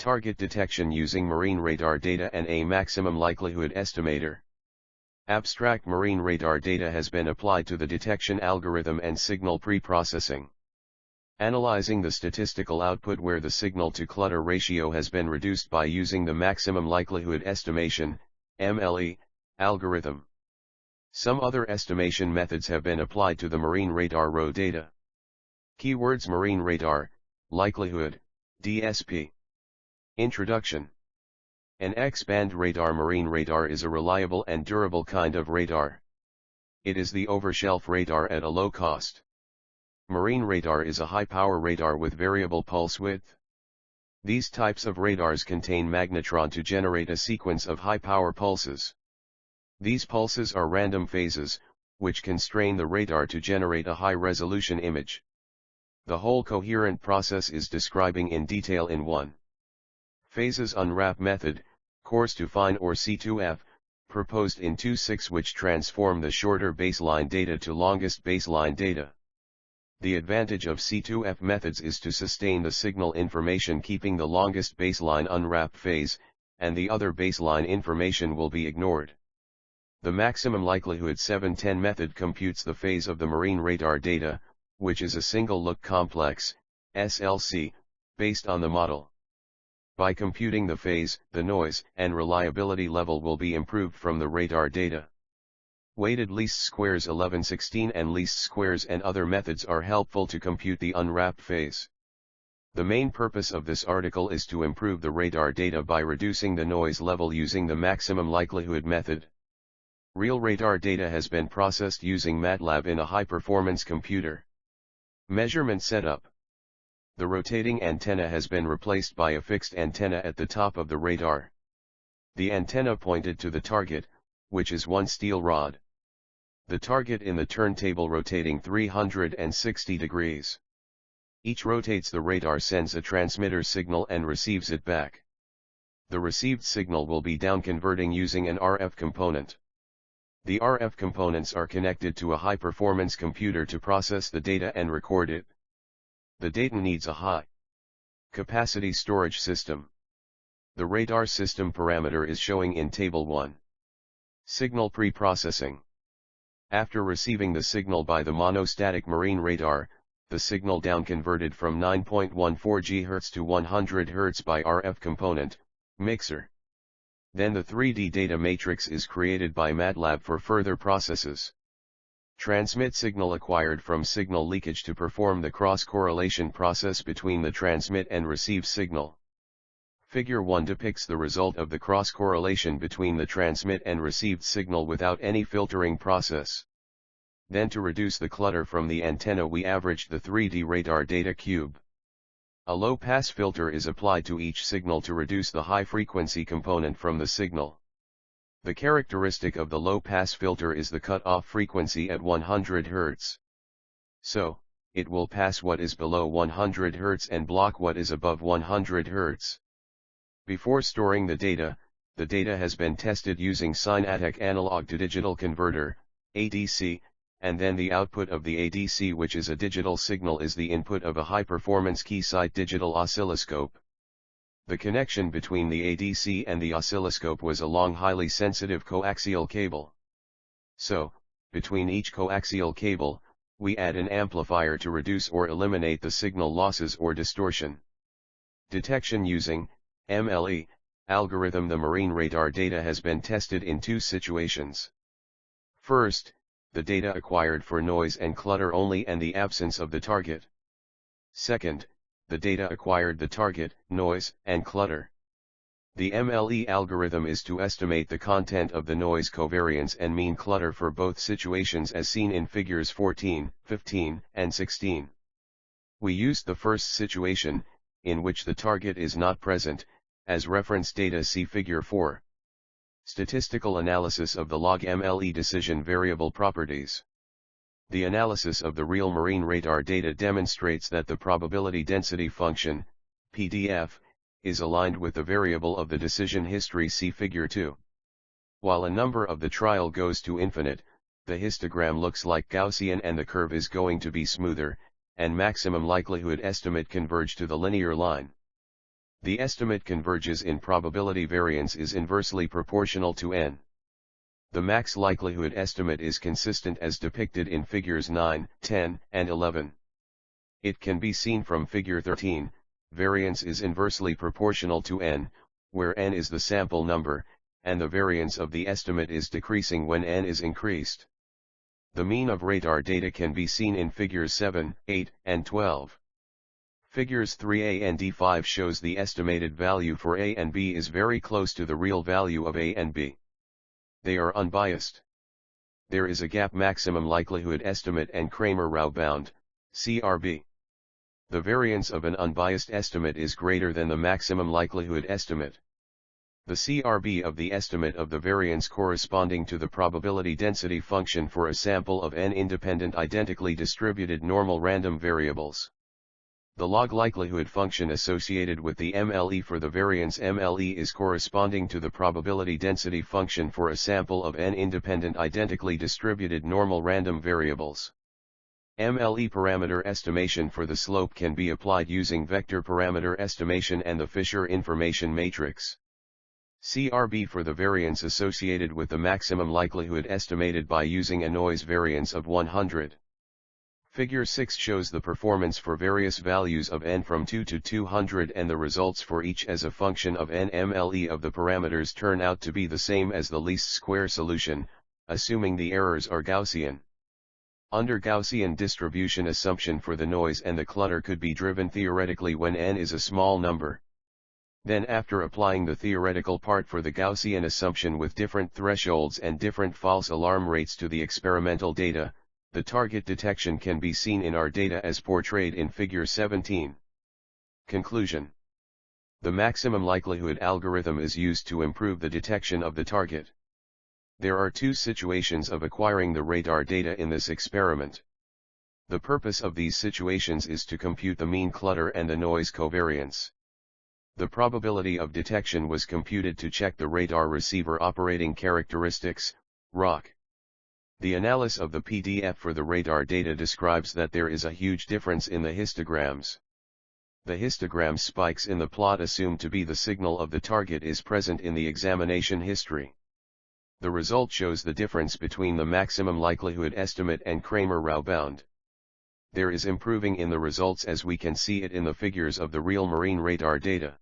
Target detection using marine radar data and a maximum likelihood estimator. Abstract marine radar data has been applied to the detection algorithm and signal preprocessing. Analyzing the statistical output where the signal-to-clutter ratio has been reduced by using the maximum likelihood estimation, MLE, algorithm. Some other estimation methods have been applied to the marine radar raw data. Keywords: marine radar, likelihood, DSP. Introduction. An X-band radar. Marine radar is a reliable and durable kind of radar. It is the overshelf radar at a low cost. Marine radar is a high-power radar with variable pulse width. These types of radars contain magnetron to generate a sequence of high-power pulses. These pulses are random phases, which constrain the radar to generate a high-resolution image. The whole coherent process is describing in detail in 1. Phases unwrap method, coarse to fine or C2F, proposed in 2.6, which transform the shorter baseline data to longest baseline data. The advantage of C2F methods is to sustain the signal information, keeping the longest baseline unwrapped phase, and the other baseline information will be ignored. The maximum likelihood 710 method computes the phase of the marine radar data, which is a single look complex, SLC, based on the model. By computing the phase, the noise and reliability level will be improved from the radar data. Weighted least squares 1116 and least squares and other methods are helpful to compute the unwrapped phase. The main purpose of this article is to improve the radar data by reducing the noise level using the maximum likelihood method. Real radar data has been processed using MATLAB in a high-performance computer. Measurement setup. The rotating antenna has been replaced by a fixed antenna at the top of the radar. The antenna pointed to the target, which is one steel rod. The target in the turntable rotating 360 degrees. Each rotates. The radar sends a transmitter signal and receives it back. The received signal will be downconverting using an RF component. The RF components are connected to a high-performance computer to process the data and record it. The data needs a high-capacity storage system. The radar system parameter is showing in Table 1. Signal preprocessing. After receiving the signal by the monostatic marine radar, the signal downconverted from 9.14 GHz to 100 Hz by RF component, mixer. Then the 3D data matrix is created by MATLAB for further processes. Transmit signal acquired from signal leakage to perform the cross-correlation process between the transmit and receive signal. Figure 1 depicts the result of the cross-correlation between the transmit and received signal without any filtering process. Then to reduce the clutter from the antenna we averaged the 3D radar data cube. A low-pass filter is applied to each signal to reduce the high-frequency component from the signal. The characteristic of the low-pass filter is the cut-off frequency at 100 Hz. So, it will pass what is below 100 Hz and block what is above 100 Hz. Before storing the data has been tested using Synatic Analog to Digital Converter, ADC, and then the output of the ADC, which is a digital signal, is the input of a high-performance Keysight digital oscilloscope. The connection between the ADC and the oscilloscope was a long, highly sensitive coaxial cable. So, between each coaxial cable, we add an amplifier to reduce or eliminate the signal losses or distortion. Detection using MLE algorithm. The marine radar data has been tested in 2 situations. First, the data acquired for noise and clutter only and the absence of the target. Second, the data acquired the target, noise, and clutter. The MLE algorithm is to estimate the content of the noise covariance and mean clutter for both situations as seen in figures 14, 15, and 16. We used the first situation, in which the target is not present, as reference data, see figure 4. Statistical analysis of the log MLE decision variable properties. The analysis of the real marine radar data demonstrates that the probability density function, PDF, is aligned with the variable of the decision history, see figure 2. While a number of the trial goes to infinite, the histogram looks like Gaussian and the curve is going to be smoother, and maximum likelihood estimate converge to the linear line. The estimate converges in probability variance is inversely proportional to n. The max likelihood estimate is consistent as depicted in figures 9, 10, and 11. It can be seen from figure 13, variance is inversely proportional to n, where n is the sample number, and the variance of the estimate is decreasing when n is increased. The mean of radar data can be seen in figures 7, 8, and 12. Figures 3a and d5 shows the estimated value for a and b is very close to the real value of a and b. They are unbiased. There is a gap maximum likelihood estimate and Kramer-Rao bound, CRB. The variance of an unbiased estimate is greater than the maximum likelihood estimate. The CRB of the estimate of the variance corresponding to the probability density function for a sample of n independent identically distributed normal random variables. The log likelihood function associated with the MLE for the variance MLE is corresponding to the probability density function for a sample of n independent identically distributed normal random variables. MLE parameter estimation for the slope can be applied using vector parameter estimation and the Fisher information matrix. CRB for the variance associated with the maximum likelihood estimated by using a noise variance of 100. Figure 6 shows the performance for various values of n from 2 to 200 and the results for each as a function of n. MLE of the parameters turn out to be the same as the least square solution, assuming the errors are Gaussian. Under Gaussian distribution, assumption for the noise and the clutter could be driven theoretically when n is a small number. Then after applying the theoretical part for the Gaussian assumption with different thresholds and different false alarm rates to the experimental data, the target detection can be seen in our data as portrayed in figure 17. Conclusion. The maximum likelihood algorithm is used to improve the detection of the target. There are two situations of acquiring the radar data in this experiment. The purpose of these situations is to compute the mean clutter and the noise covariance. The probability of detection was computed to check the radar receiver operating characteristics, ROC. The analysis of the PDF for the radar data describes that there is a huge difference in the histograms. The histogram spikes in the plot assumed to be the signal of the target is present in the examination history. The result shows the difference between the maximum likelihood estimate and Kramer-Rao bound. There is improving in the results as we can see it in the figures of the real marine radar data.